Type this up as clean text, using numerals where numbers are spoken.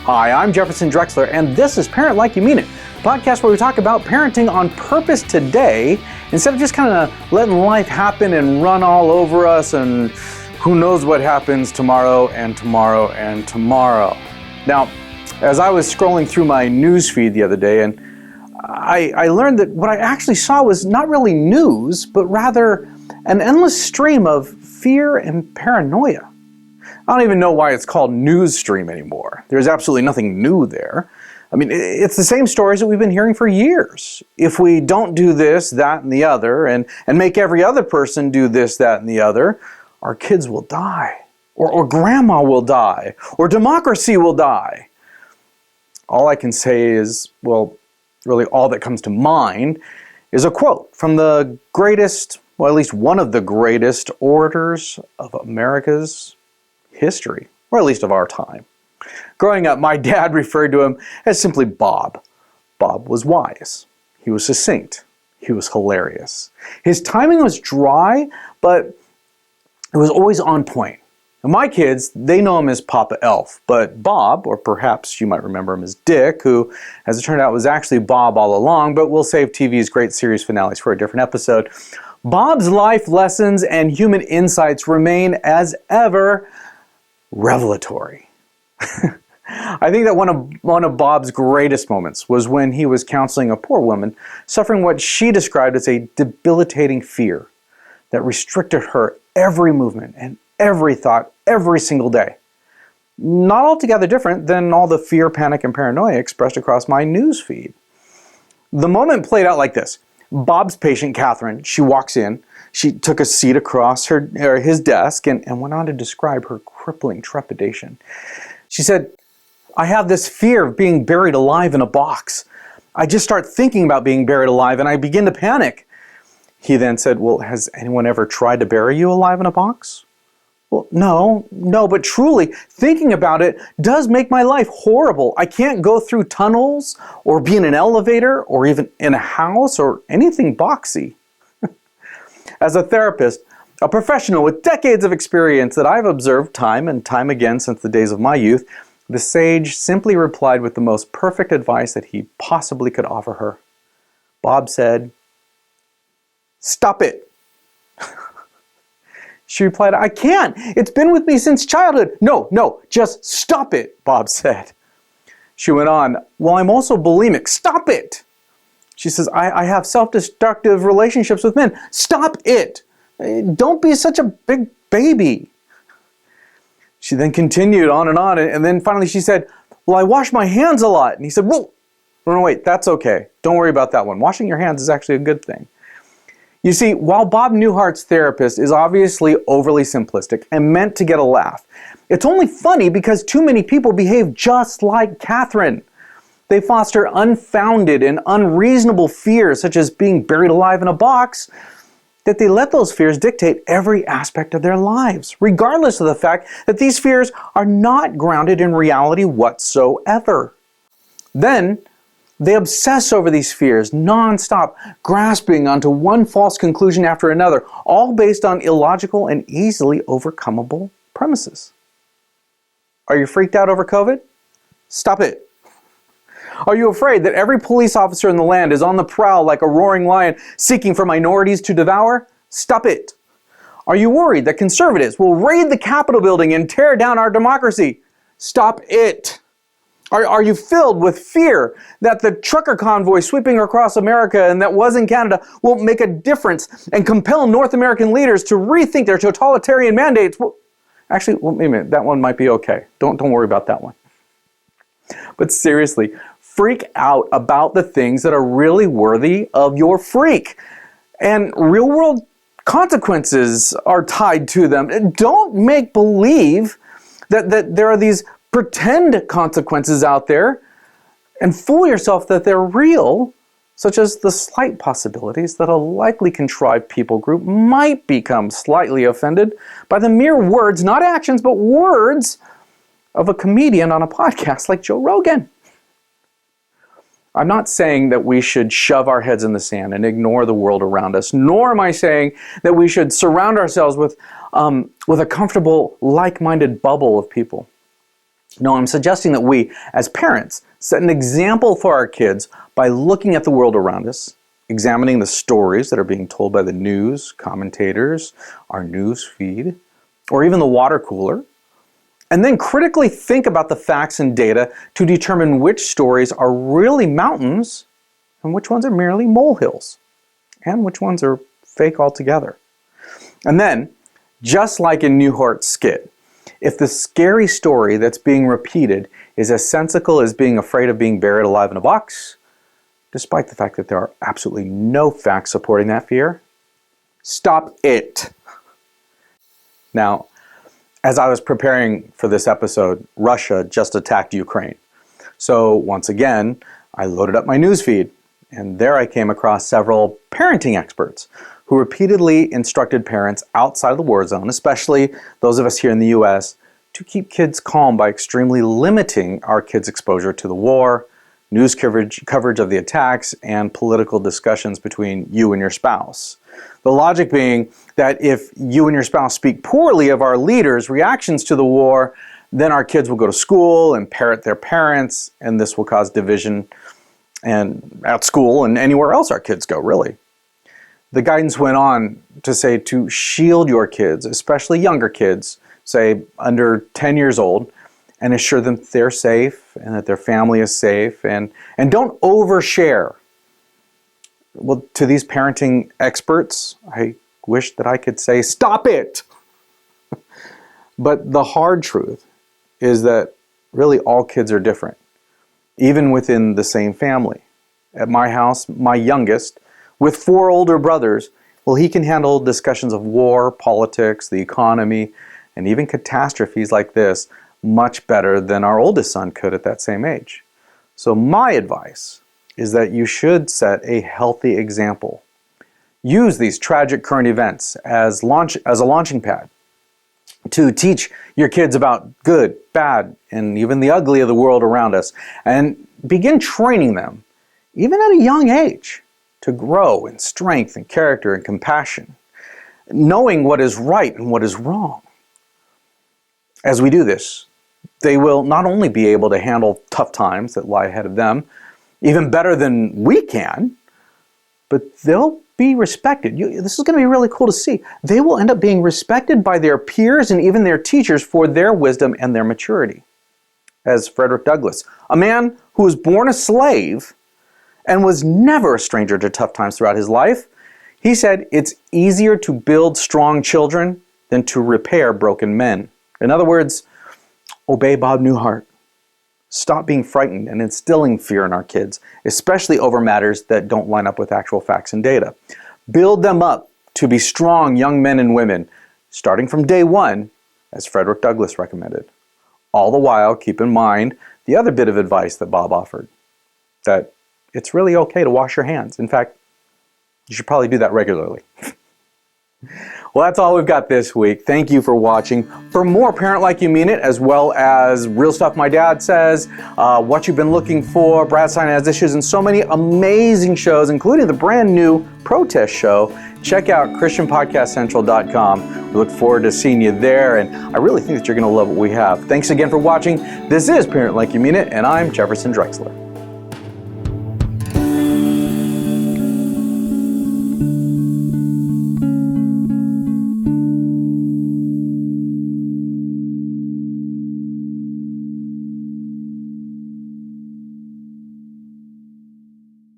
Hi, I'm Jefferson Drexler, and this is Parent Like You Mean It, a podcast where we talk about parenting on purpose today, instead of just kind of letting life happen and run all over us, and who knows what happens tomorrow and tomorrow and tomorrow. Now, as I was scrolling through my news feed the other day, and I learned that what I actually saw was not really news, but rather an endless stream of fear and paranoia. I don't even know why it's called news stream anymore. There's absolutely nothing new there. I mean, it's the same stories that we've been hearing for years. If we don't do this, that, and the other, and make every other person do this, that, and the other, our kids will die, or grandma will die, or democracy will die. All I can say is, well, really all that comes to mind is a quote from the greatest, well, at least one of the greatest orators of America's history, or at least of our time. Growing up, my dad referred to him as simply Bob. Bob was wise. He was succinct. He was hilarious. His timing was dry, but it was always on point. And my kids, they know him as Papa Elf, but Bob, or perhaps you might remember him as Dick, who, as it turned out, was actually Bob all along, but we'll save TV's great series finales for a different episode. Bob's life lessons and human insights remain, as ever, revelatory. I think that one of Bob's greatest moments was when he was counseling a poor woman suffering what she described as a debilitating fear that restricted her every movement and every thought every single day. Not altogether different than all the fear, panic, and paranoia expressed across my news feed. The moment played out like this. Bob's patient, Katherine, she walks in. She took a seat across his desk and went on to describe her crippling trepidation. She said, "I have this fear of being buried alive in a box. I just start thinking about being buried alive and I begin to panic." He then said, "Well, has anyone ever tried to bury you alive in a box?" "Well, no, but truly, thinking about it does make my life horrible. I can't go through tunnels or be in an elevator or even in a house or anything boxy." As a therapist, a professional with decades of experience that I've observed time and time again since the days of my youth, the sage simply replied with the most perfect advice that he possibly could offer her. Bob said, "Stop it." She replied, "I can't. It's been with me since childhood." No, just stop it," Bob said. She went on, "Well, I'm also bulimic. Stop it." She says, I have self-destructive relationships with men. Stop it. Don't be such a big baby." She then continued on, and then finally she said, "Well, I wash my hands a lot." And he said, "Whoa, no, wait, that's okay. Don't worry about that one. Washing your hands is actually a good thing." You see, while Bob Newhart's therapist is obviously overly simplistic and meant to get a laugh, it's only funny because too many people behave just like Katherine. They foster unfounded and unreasonable fears, such as being buried alive in a box, that they let those fears dictate every aspect of their lives, regardless of the fact that these fears are not grounded in reality whatsoever. Then, they obsess over these fears nonstop, grasping onto one false conclusion after another, all based on illogical and easily overcomable premises. Are you freaked out over COVID? Stop it. Are you afraid that every police officer in the land is on the prowl like a roaring lion seeking for minorities to devour? Stop it. Are you worried that conservatives will raid the Capitol building and tear down our democracy? Stop it. Are you filled with fear that the trucker convoy sweeping across America and that was in Canada will make a difference and compel North American leaders to rethink their totalitarian mandates? Well, actually, wait a minute, that one might be okay. Don't worry about that one. But seriously, freak out about the things that are really worthy of your freak. And real world consequences are tied to them. Don't make believe that there are these pretend consequences out there and fool yourself that they're real, such as the slight possibilities that a likely contrived people group might become slightly offended by the mere words, not actions, but words of a comedian on a podcast like Joe Rogan. I'm not saying that we should shove our heads in the sand and ignore the world around us, nor am I saying that we should surround ourselves with a comfortable, like-minded bubble of people. No, I'm suggesting that we, as parents, set an example for our kids by looking at the world around us, examining the stories that are being told by the news, commentators, our news feed, or even the water cooler, and then critically think about the facts and data to determine which stories are really mountains and which ones are merely molehills, and which ones are fake altogether. And then, just like in Newhart's skit, if the scary story that's being repeated is as sensical as being afraid of being buried alive in a box, despite the fact that there are absolutely no facts supporting that fear, stop it. Now, as I was preparing for this episode, Russia just attacked Ukraine. So once again, I loaded up my newsfeed, and there I came across several parenting experts who repeatedly instructed parents outside of the war zone, especially those of us here in the US, to keep kids calm by extremely limiting our kids' exposure to the war, news coverage of the attacks, and political discussions between you and your spouse. The logic being that if you and your spouse speak poorly of our leaders' reactions to the war, then our kids will go to school and parrot their parents, and this will cause division and at school and anywhere else our kids go, really. The guidance went on to say to shield your kids, especially younger kids, say under 10 years old, and assure them they're safe and that their family is safe, and don't overshare. Well, to these parenting experts, I wish that I could say, stop it! But the hard truth is that really all kids are different, even within the same family. At my house, my youngest, with 4 older brothers, well, he can handle discussions of war, politics, the economy, and even catastrophes like this much better than our oldest son could at that same age. So my advice is that you should set a healthy example. Use these tragic current events as a launching pad to teach your kids about good, bad, and even the ugly of the world around us, and begin training them, even at a young age, to grow in strength and character and compassion, knowing what is right and what is wrong. As we do this, they will not only be able to handle tough times that lie ahead of them, even better than we can, but they'll be respected. This is going to be really cool to see. They will end up being respected by their peers and even their teachers for their wisdom and their maturity. As Frederick Douglass, a man who was born a slave and was never a stranger to tough times throughout his life, he said, it's easier to build strong children than to repair broken men. In other words, obey Bob Newhart. Stop being frightened and instilling fear in our kids, especially over matters that don't line up with actual facts and data. Build them up to be strong young men and women, starting from day one, as Frederick Douglass recommended. All the while, keep in mind the other bit of advice that Bob offered, that it's really okay to wash your hands. In fact, you should probably do that regularly. Well, that's all we've got this week. Thank you for watching. For more Parent Like You Mean It, as well as Real Stuff My Dad Says, What You've Been Looking For, Brad Stein Has Issues, and so many amazing shows, including the brand new Protest Show, check out ChristianPodcastCentral.com. We look forward to seeing you there, and I really think that you're going to love what we have. Thanks again for watching. This is Parent Like You Mean It, and I'm Jefferson Drexler.